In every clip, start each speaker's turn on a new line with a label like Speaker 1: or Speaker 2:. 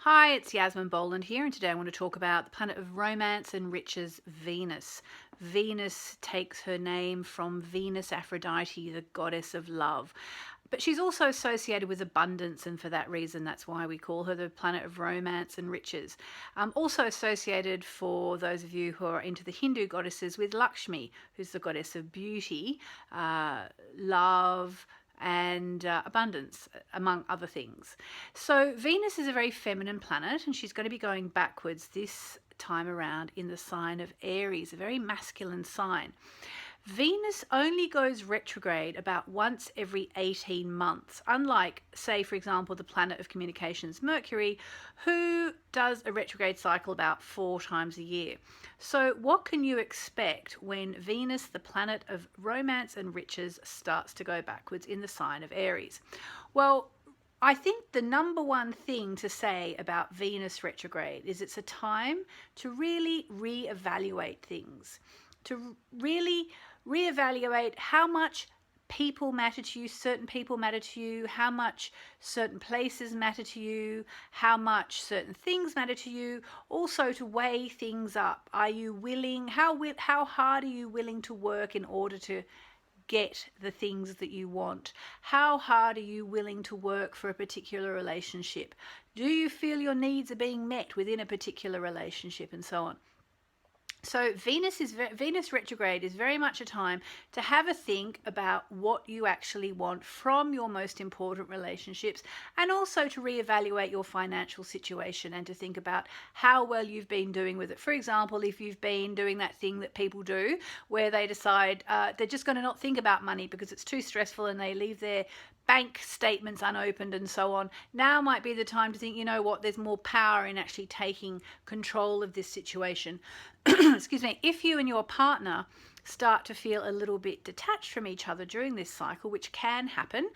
Speaker 1: Hi, it's Yasmin Boland here, and today I want to talk about the planet of romance and riches, Venus. Venus takes her name from Venus Aphrodite, the goddess of love. But she's also associated with abundance, and for that reason, that's why we call her the planet of romance and riches. Also associated, for those of you who are into the Hindu goddesses, with Lakshmi, who's the goddess of beauty, love, and abundance, among other things. So Venus is a very feminine planet, and she's going to be going backwards this time around in the sign of Aries, a very masculine sign. Venus only goes retrograde about once every 18 months, unlike, say, for example, the planet of communications, Mercury, who does a retrograde cycle about 4 times a year. So what can you expect when Venus, the planet of romance and riches, starts to go backwards in the sign of Aries? Well, I think the number one thing to say about Venus retrograde is it's a time to really reevaluate things, to really reevaluate how much people matter to you, certain people matter to you, how much certain places matter to you, how much certain things matter to you. Also to weigh things up. Are you willing, how hard are you willing to work in order to get the things that you want? How hard are you willing to work for a particular relationship? Do you feel your needs are being met within a particular relationship, and so on? So Venus retrograde is very much a time to have a think about what you actually want from your most important relationships, and also to reevaluate your financial situation and to think about how well you've been doing with it. For example, if you've been doing that thing that people do where they decide they're just going to not think about money because it's too stressful, and they leave their bank statements unopened and so on. Now might be the time to think, you know what, there's more power in actually taking control of this situation. Excuse me. If you and your partner start to feel a little bit detached from each other during this cycle, which can happen,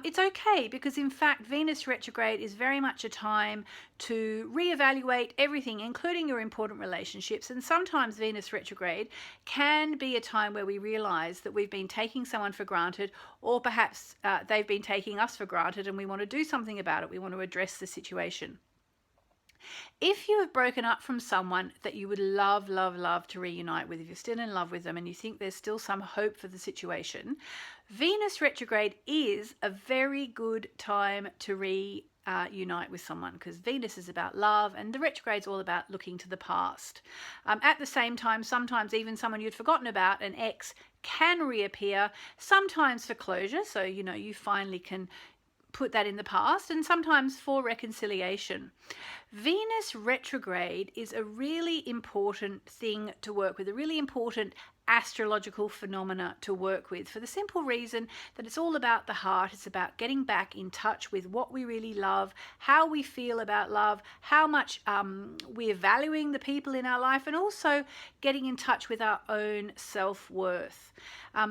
Speaker 1: it's okay, because in fact Venus retrograde is very much a time to reevaluate everything, including your important relationships. And sometimes Venus retrograde can be a time where we realize that we've been taking someone for granted, or perhaps they've been taking us for granted, and we want to do something about it. We want to address the situation. If you have broken up from someone that you would love to reunite with, if you're still in love with them and you think there's still some hope for the situation, Venus retrograde is a very good time to reunite with someone, because Venus is about love and the retrograde is all about looking to the past. At the same time, sometimes even someone you'd forgotten about, an ex, can reappear, sometimes for closure, so you finally can put that in the past, and sometimes for reconciliation. Venus retrograde is a really important thing to work with, a really important astrological phenomena to work with, for the simple reason that it's all about the heart. It's about getting back in touch with what we really love, how we feel about love, how much we're valuing the people in our life, and also getting in touch with our own self-worth.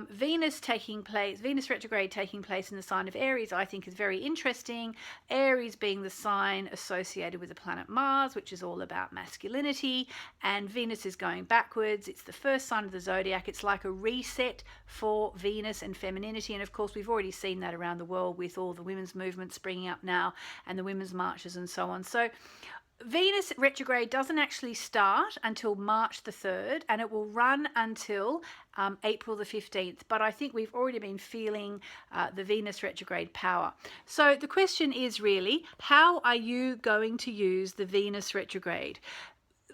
Speaker 1: Venus retrograde taking place in the sign of Aries, I think, is very interesting. Aries being the sign associated with the planet Mars, which is all about masculinity, and Venus is going backwards. It's the first sign of the zodiac. It's like a reset for Venus and femininity, and of course we've already seen that around the world with all the women's movements springing up now and the women's marches and so on. So Venus retrograde doesn't actually start until March the 3rd, and it will run until April the 15th. But I think we've already been feeling the Venus retrograde power. So the question is really, how are you going to use the Venus retrograde?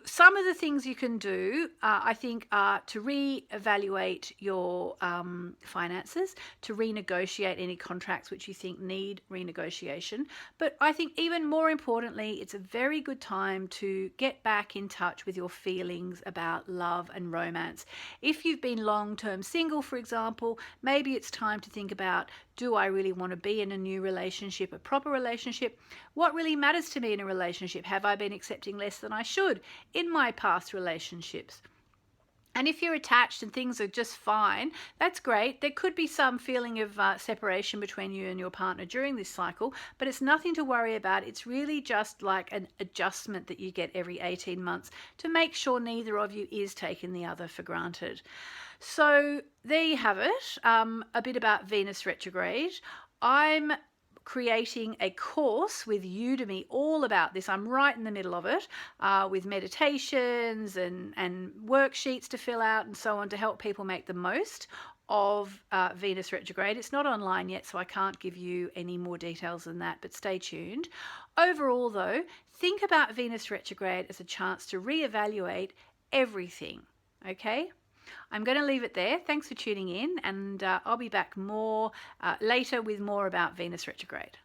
Speaker 1: Some of the things you can do, I think, are to reevaluate your finances, to renegotiate any contracts which you think need renegotiation. But I think even more importantly, it's a very good time to get back in touch with your feelings about love and romance. If you've been long-term single, for example, maybe it's time to think about, do I really want to be in a new relationship, a proper relationship? What really matters to me in a relationship? Have I been accepting less than I should in my past relationships? And if you're attached and things are just fine, that's great. There could be some feeling of separation between you and your partner during this cycle, but it's nothing to worry about. It's really just like an adjustment that you get every 18 months to make sure neither of you is taking the other for granted. So there you have it, a bit about Venus retrograde. I'm creating a course with Udemy all about this. I'm right in the middle of it, with meditations and worksheets to fill out and so on, to help people make the most of Venus retrograde. It's not online yet, so I can't give you any more details than that, but stay tuned. Overall though, think about Venus retrograde as a chance to reevaluate everything, okay? I'm going to leave it there. Thanks for tuning in, and I'll be back more later with more about Venus retrograde.